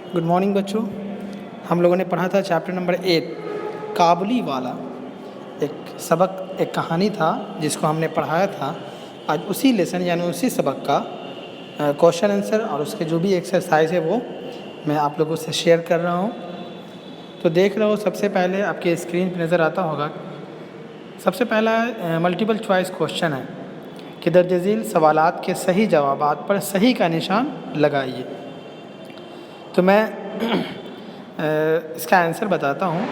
Good morning बच्चों। हम लोगों ने पढ़ा था चैप्टर नंबर 8 काबुली वाला। एक कहानी था जिसको हमने पढ़ाया था। आज उसी लेसन यानी उसी सबक का क्वेश्चन आंसर और उसके जो भी एक्सरसाइज है वो मैं आप लोगों से शेयर कर रहा हूँ। तो देख रहे हो, सबसे पहले आपके स्क्रीन पर नज़र आता होगा। सबसे पहला मल्टीपल चॉइस क्वेश्चन है कि दर्ज झील सवालात के सही जवाबात पर सही का निशान लगाइए। तो मैं इसका आंसर बताता हूँ।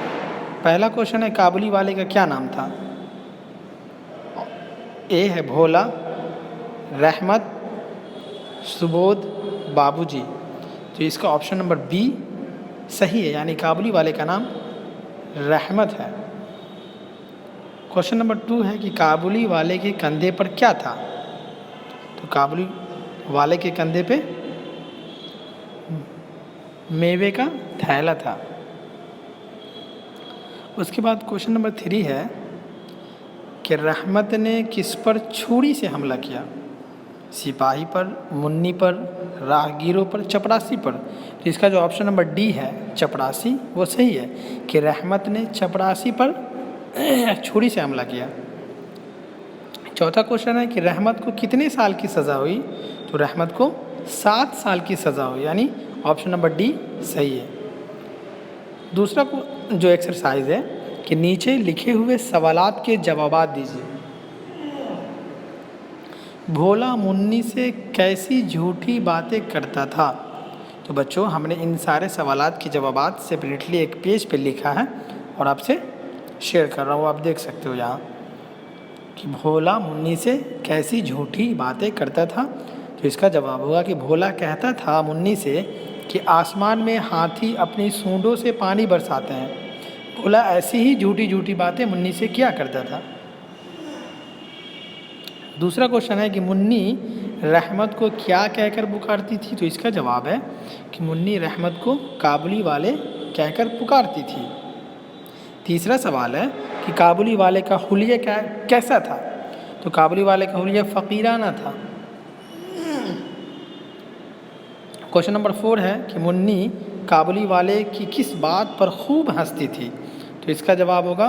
पहला क्वेश्चन है काबुली वाले का क्या नाम था। ए है भोला, रहमत, सुबोध, बाबूजी। तो इसका ऑप्शन नंबर बी सही है, यानी काबुली वाले का नाम रहमत है। क्वेश्चन नंबर 2 है कि काबुली वाले के कंधे पर क्या था। तो काबुली वाले के कंधे पे मेवे का थैला था। उसके बाद क्वेश्चन नंबर 3 है कि रहमत ने किस पर छुरी से हमला किया। सिपाही पर, मुन्नी पर, राहगीरों पर, चपरासी पर। तो इसका जो ऑप्शन नंबर डी है चपरासी वो सही है कि रहमत ने चपरासी पर छुरी से हमला किया। चौथा क्वेश्चन है कि रहमत को कितने साल की सज़ा हुई। तो रहमत को 7 साल की सज़ा हुई, यानी ऑप्शन नंबर डी सही है। दूसरा जो एक्सरसाइज है कि नीचे लिखे हुए सवालात के जवाबात दीजिए। भोला मुन्नी से कैसी झूठी बातें करता था। तो बच्चों, हमने इन सारे सवालात के जवाबात सेपरेटली एक पेज पे लिखा है और आपसे शेयर कर रहा हूँ। आप देख सकते हो यहाँ कि भोला मुन्नी से कैसी झूठी बातें करता था। तो इसका जवाब होगा कि भोला कहता था मुन्नी से कि आसमान में हाथी अपनी सूंडों से पानी बरसाते हैं। भोला ऐसी ही झूठी झूठी बातें मुन्नी से किया करता था। दूसरा क्वेश्चन है कि मुन्नी रहमत को क्या कहकर पुकारती थी। तो इसका जवाब है कि मुन्नी रहमत को काबुली वाले कहकर पुकारती थी। तीसरा सवाल है कि काबुली वाले का हुलिया कैसा था। तो काबुली वाले का हुलिया फ़कीराना था। क्वेश्चन नंबर 4 है कि मुन्नी काबुली वाले की किस बात पर खूब हंसती थी। तो इसका जवाब होगा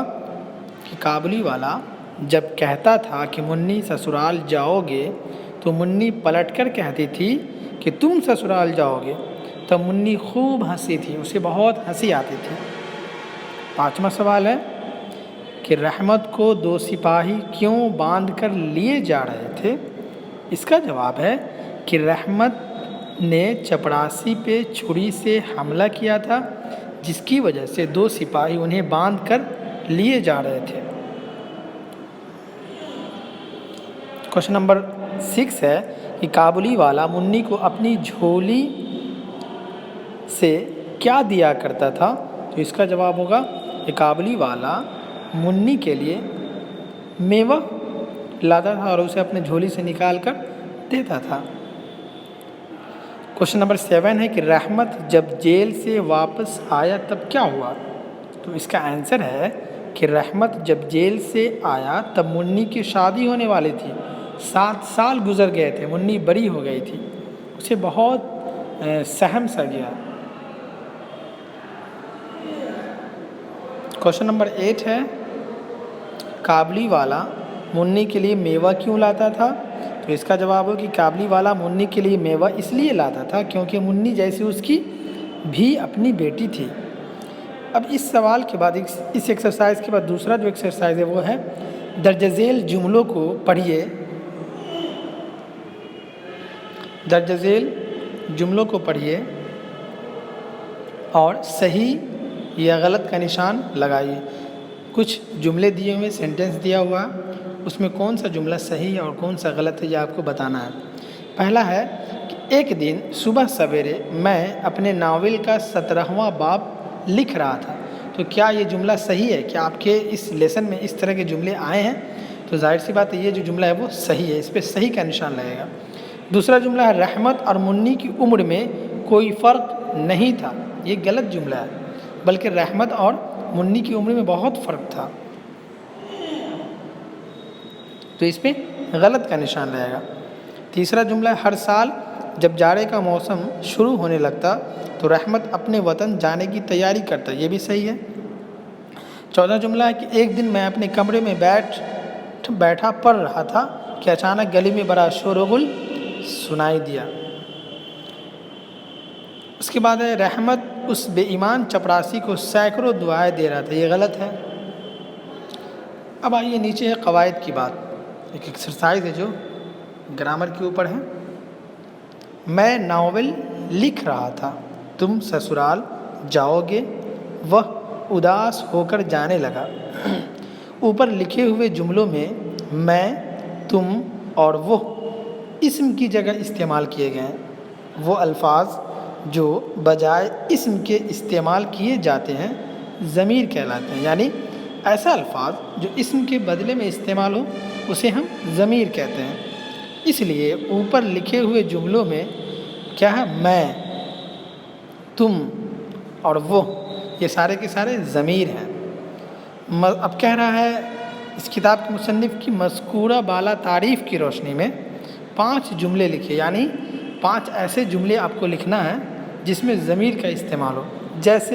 कि काबुली वाला जब कहता था कि मुन्नी ससुराल जाओगे तो मुन्नी पलटकर कहती थी कि तुम ससुराल जाओगे। तब मुन्नी खूब हंसी थी, उसे बहुत हंसी आती थी। पांचवा सवाल है कि रहमत को 2 सिपाही क्यों बांध कर लिए जा रहे थे। इसका जवाब है कि रहमत ने चपरासी पे छुरी से हमला किया था, जिसकी वजह से 2 सिपाही उन्हें बांध कर लिए जा रहे थे। क्वेश्चन नंबर 6 है कि काबुली वाला मुन्नी को अपनी झोली से क्या दिया करता था। तो इसका जवाब होगा कि काबुली वाला मुन्नी के लिए मेवा लाता था और उसे अपने झोली से निकाल कर देता था। क्वेश्चन नंबर 7 है कि रहमत जब जेल से वापस आया तब क्या हुआ। तो इसका आंसर है कि रहमत जब जेल से आया तब मुन्नी की शादी होने वाली थी। 7 साल गुजर गए थे, मुन्नी बरी हो गई थी, उसे बहुत सहम सा गया। क्वेश्चन नंबर 8 है काबुली वाला मुन्नी के लिए मेवा क्यों लाता था। तो इसका जवाब हो कि काबुली वाला मुन्नी के लिए मेवा इसलिए लाता था क्योंकि मुन्नी जैसी उसकी भी अपनी बेटी थी। अब इस सवाल के बाद, इस एक्सरसाइज के बाद दूसरा जो एक्सरसाइज है वो है दर्ज झेल जुमलों को पढ़िए। दर्ज झेल जुमलों को पढ़िए और सही या गलत का निशान लगाइए। कुछ जुमले दिए हुए, सेंटेंस दिया हुआ, उसमें कौन सा जुमला सही है और कौन सा गलत है ये आपको बताना है। पहला है कि एक दिन सुबह सवेरे मैं अपने नावल का 17वां बाब लिख रहा था। तो क्या ये जुमला सही है? क्या आपके इस लेसन में इस तरह के जुमले आए हैं? तो जाहिर सी बात है ये जो जुमला है वो सही है, इस पर सही का निशान लगेगा। दूसरा जुमला है रहमत और मुन्नी की उम्र में कोई फ़र्क नहीं था। ये गलत जुमला है, बल्कि रहमत और मुन्नी की उम्र में बहुत फ़र्क था। तो इस पर गलत का निशान रहेगा। तीसरा जुमला है हर साल जब जाड़े का मौसम शुरू होने लगता तो रहमत अपने वतन जाने की तैयारी करता। ये भी सही है। 14 जुमला है कि एक दिन मैं अपने कमरे में बैठा पढ़ रहा था कि अचानक गली में बड़ा शोरगुल सुनाई दिया। उसके बाद है रहमत उस बेईमान चपरासी को सैकड़ों दुआएं दे रहा था। ये गलत है। अब आइए नीचे है कवायद की बात, एक एक्सरसाइज है जो ग्रामर के ऊपर है। मैं नावल लिख रहा था, तुम ससुराल जाओगे, वह उदास होकर जाने लगा। ऊपर लिखे हुए जुमलों में मैं, तुम और वो इस्म की जगह इस्तेमाल किए गए हैं। वो अल्फाज जो बजाय इस्म के इस्तेमाल किए जाते हैं ज़मीर कहलाते हैं। यानी ऐसा अल्फाज जो इस्म के बदले में इस्तेमाल हो उसे हम ज़मीर कहते हैं। इसलिए ऊपर लिखे हुए जुमलों में क्या है, मैं, तुम और वो, ये सारे के सारे ज़मीर हैं। अब कह रहा है इस किताब के मुसन्निफ़ की मज़कूरा बाला तारीफ़ की रोशनी में 5 जुमले लिखे, यानी 5 ऐसे जुमले आपको लिखना है जिसमें ज़मीर का इस्तेमाल हो। जैसे